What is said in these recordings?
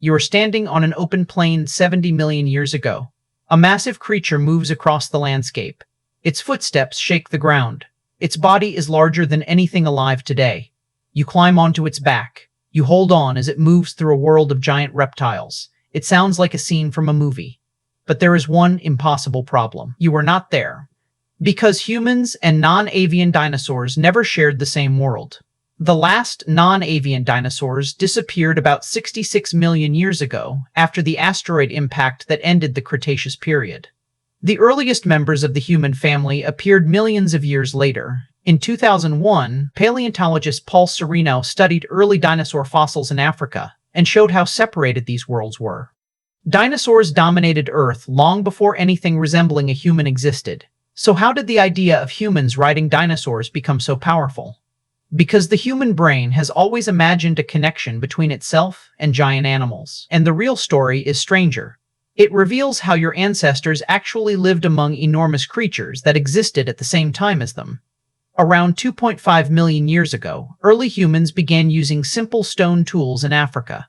You are standing on an open plain 70 million years ago. A massive creature moves across the landscape. Its footsteps shake the ground. Its body is larger than anything alive today. You climb onto its back. You hold on as it moves through a world of giant reptiles. It sounds like a scene from a movie. But there is one impossible problem. You are not there. Because humans and non-avian dinosaurs never shared the same world. The last non-avian dinosaurs disappeared about 66 million years ago after the asteroid impact that ended the Cretaceous period. The earliest members of the human family appeared millions of years later. In 2001, paleontologist Paul Sereno studied early dinosaur fossils in Africa and showed how separated these worlds were. Dinosaurs dominated Earth long before anything resembling a human existed. So how did the idea of humans riding dinosaurs become so powerful? Because the human brain has always imagined a connection between itself and giant animals. And the real story is stranger. It reveals how your ancestors actually lived among enormous creatures that existed at the same time as them. Around 2.5 million years ago, early humans began using simple stone tools in Africa.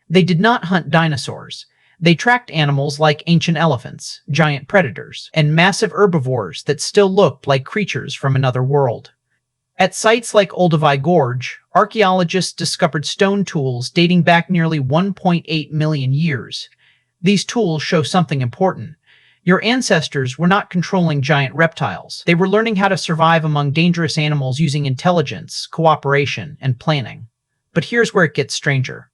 They did not hunt dinosaurs. They tracked animals like ancient elephants, giant predators, and massive herbivores that still looked like creatures from another world. At sites like Olduvai Gorge, archaeologists discovered stone tools dating back nearly 1.8 million years. These tools show something important. Your ancestors were not controlling giant reptiles. They were learning how to survive among dangerous animals using intelligence, cooperation, and planning. But here's where it gets stranger.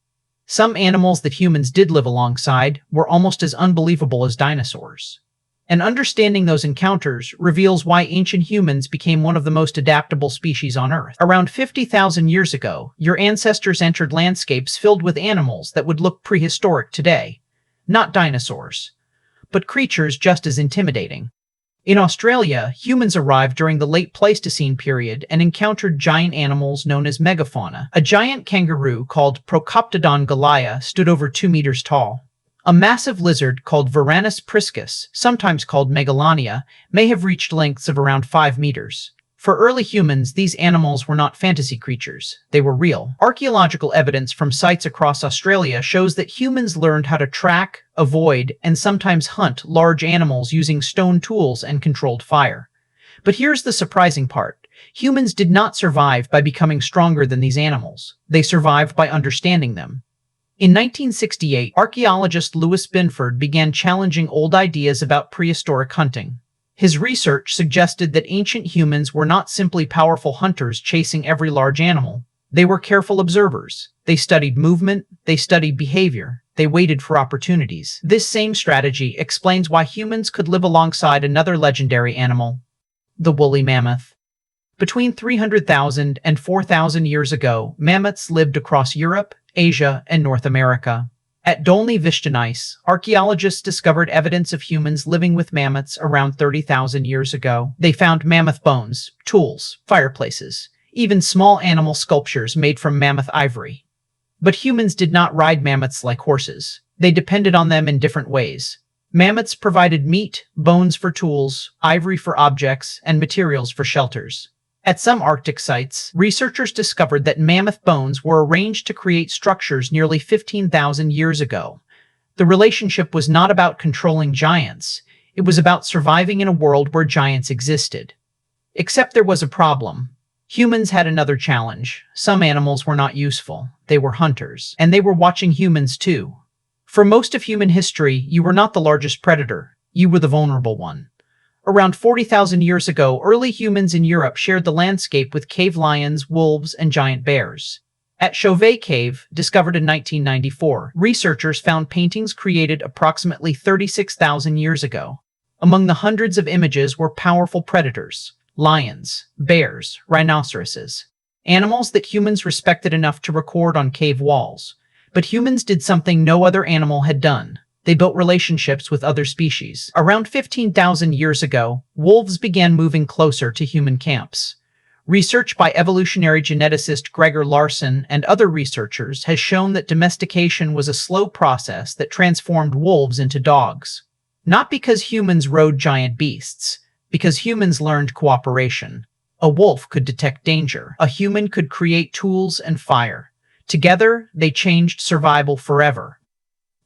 Some animals that humans did live alongside were almost as unbelievable as dinosaurs. And understanding those encounters reveals why ancient humans became one of the most adaptable species on Earth. Around 50,000 years ago, your ancestors entered landscapes filled with animals that would look prehistoric today. Not dinosaurs, but creatures just as intimidating. In Australia, humans arrived during the late Pleistocene period and encountered giant animals known as Megafauna. A giant kangaroo called Procoptodon galea stood over 2 meters tall. A massive lizard called Varanus priscus, sometimes called Megalania, may have reached lengths of around 5 meters. For early humans, these animals were not fantasy creatures. They were real. Archaeological evidence from sites across Australia shows that humans learned how to track, avoid, and sometimes hunt large animals using stone tools and controlled fire. But here's the surprising part. Humans did not survive by becoming stronger than these animals. They survived by understanding them. In 1968, archaeologist Louis Binford began challenging old ideas about prehistoric hunting. His research suggested that ancient humans were not simply powerful hunters chasing every large animal. They were careful observers. They studied movement, they studied behavior, they waited for opportunities. This same strategy explains why humans could live alongside another legendary animal, the woolly mammoth. Between 300,000 and 4,000 years ago, mammoths lived across Europe, Asia, and North America. At Dolny Vishnais, archaeologists discovered evidence of humans living with mammoths around 30,000 years ago. They found mammoth bones, tools, fireplaces, even small animal sculptures made from mammoth ivory. But humans did not ride mammoths like horses. They depended on them in different ways. Mammoths provided meat, bones for tools, ivory for objects, and materials for shelters. At some Arctic sites, researchers discovered that mammoth bones were arranged to create structures nearly 15,000 years ago. The relationship was not about controlling giants, it was about surviving in a world where giants existed. Except there was a problem. Humans had another challenge. Some animals were not useful. They were hunters, and they were watching humans too. For most of human history, you were not the largest predator. You were the vulnerable one. Around 40,000 years ago, early humans in Europe shared the landscape with cave lions, wolves, and giant bears. At Chauvet Cave, discovered in 1994, researchers found paintings created approximately 36,000 years ago. Among the hundreds of images were powerful predators, lions, bears, rhinoceroses, animals that humans respected enough to record on cave walls. But humans did something no other animal had done. They built relationships with other species. Around 15,000 years ago, wolves began moving closer to human camps. Research by evolutionary geneticist Gregor Larson and other researchers has shown that domestication was a slow process that transformed wolves into dogs. Not because humans rode giant beasts, because humans learned cooperation. A wolf could detect danger. A human could create tools and fire. Together, they changed survival forever.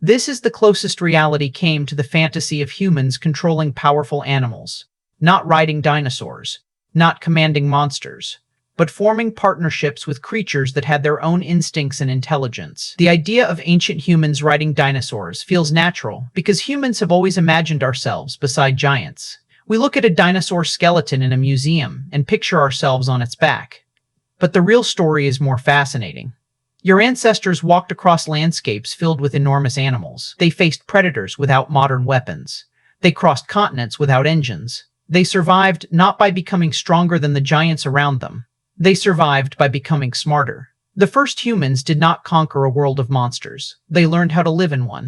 This is the closest reality came to the fantasy of humans controlling powerful animals, not riding dinosaurs, not commanding monsters, but forming partnerships with creatures that had their own instincts and intelligence. The idea of ancient humans riding dinosaurs feels natural because humans have always imagined ourselves beside giants. We look at a dinosaur skeleton in a museum and picture ourselves on its back. But the real story is more fascinating. Your ancestors walked across landscapes filled with enormous animals. They faced predators without modern weapons. They crossed continents without engines. They survived not by becoming stronger than the giants around them. They survived by becoming smarter. The first humans did not conquer a world of monsters. They learned how to live in one.